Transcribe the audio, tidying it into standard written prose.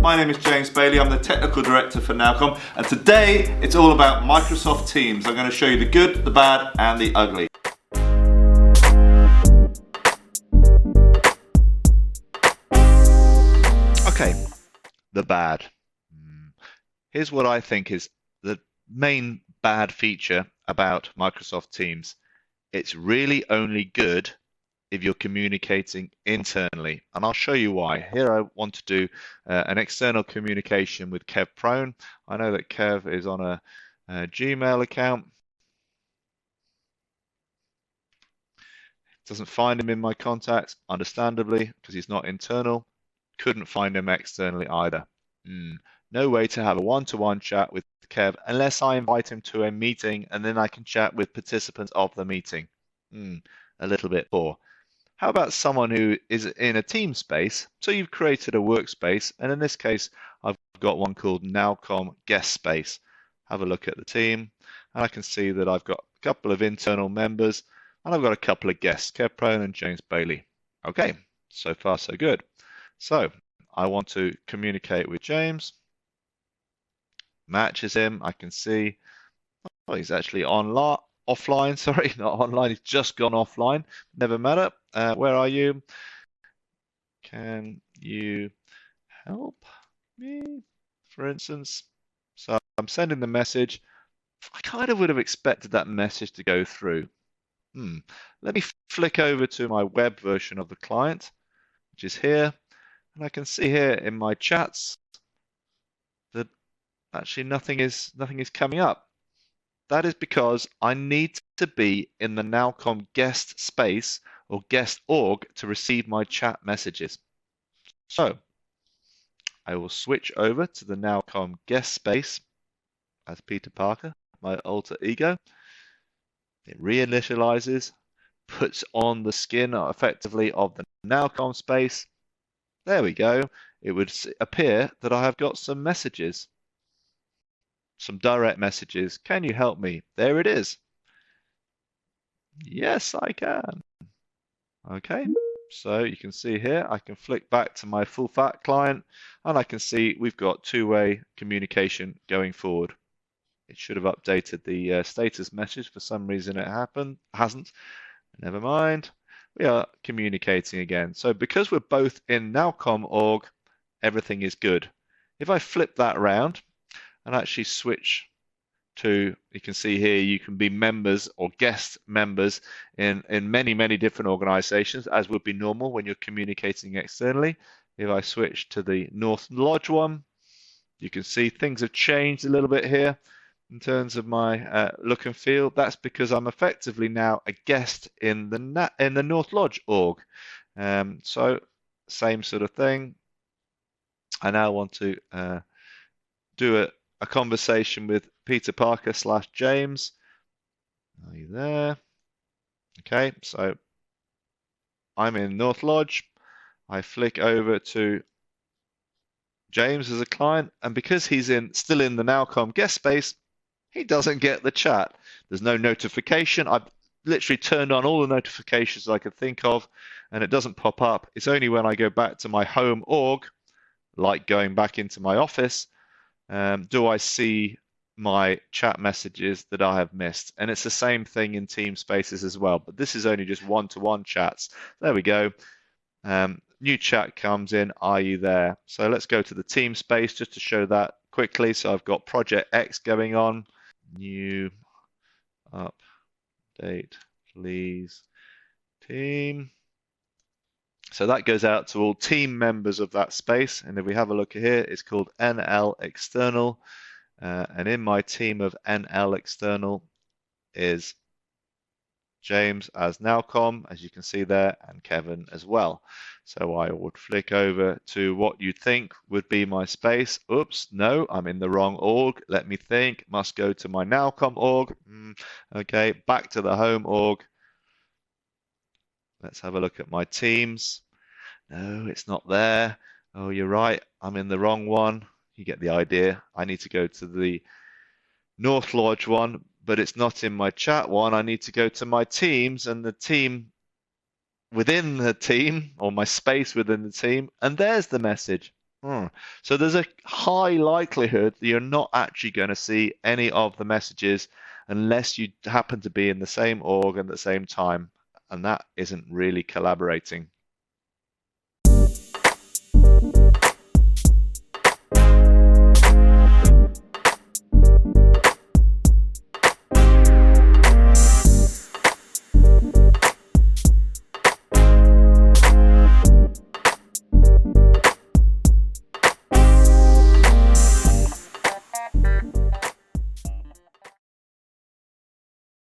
My name is James Bailey, I'm the Technical Director for Nowcom, and today it's all about Microsoft Teams. I'm going to show you the good, the bad and the ugly. Okay, the bad. Here's what I think is the main bad feature about Microsoft Teams. It's really only good if you're communicating internally, and I'll show you why. Here I want to do an external communication with Kev Prone. I know that Kev is on a Gmail account. Doesn't find him in my contacts, understandably, because he's not internal. Couldn't find him externally either. No way to have a one-to-one chat with Kev unless I invite him to a meeting and then I can chat with participants of the meeting. A little bit poor. How about someone who is in a team space? So you've created a workspace, and in this case, I've got one called Nowcom Guest Space. Have a look at the team, and I can see that I've got a couple of internal members, and I've got a couple of guests, Kev Prone and James Bailey. Okay, so far so good. So I want to communicate with James. Matches him. I can see, oh, he's actually offline, sorry, not online, he's just gone offline. Never matter. Where are you? Can you help me, for instance? So I'm sending the message. I kind of would have expected that message to go through. Let me flick over to my web version of the client, which is here. And I can see here in my chats that actually nothing is coming up. That is because I need to be in the Nowcom guest space or guest org to receive my chat messages. So I will switch over to the Nowcom guest space as Peter Parker, my alter ego. It reinitializes, puts on the skin effectively of the Nowcom space. There we go. It would appear that I have got some messages. Some direct messages. Can you help me? There it is. Yes, I can. Okay, so you can see here, I can flick back to my full fat client and I can see we've got two-way communication going forward. It should have updated the status message. For some reason it hasn't. Never mind. We are communicating again. So because we're both in Nowcom org, everything is good. If I flip that around, and actually switch to, you can see here, you can be members or guest members in many different organizations, as would be normal when you're communicating externally. If I switch to the North Lodge one, you can see things have changed a little bit here in terms of my look and feel. That's because I'm effectively now a guest in the North Lodge org. So same sort of thing. I now want to do a conversation with Peter Parker / James. Are you there? Okay, so I'm in North Lodge. I flick over to James as a client, and because he's still in the Nowcom guest space, he doesn't get the chat. There's no notification. I've literally turned on all the notifications I could think of, and it doesn't pop up. It's only when I go back to my home org, like going back into my office, do I see my chat messages that I have missed. And it's the same thing in team spaces as well, but this is only just one-to-one chats. There we go. New chat comes in, are you there? So let's go to the team space just to show that quickly. So I've got Project X going on. New update, please, team. So that goes out to all team members of that space. And if we have a look here, it's called NL External. And in my team of NL External is James as Nowcom, as you can see there, and Kevin as well. So I would flick over to what you think would be my space. Oops, no, I'm in the wrong org. Let me think. Must go to my Nowcom org. Okay, back to the home org. Let's have a look at my teams. No, it's not there. Oh, you're right. I'm in the wrong one. You get the idea. I need to go to the North Lodge one, but it's not in my chat one. I need to go to my teams and the team within the team, or my space within the team, and there's the message. So there's a high likelihood that you're not actually going to see any of the messages unless you happen to be in the same org at the same time, and that isn't really collaborating.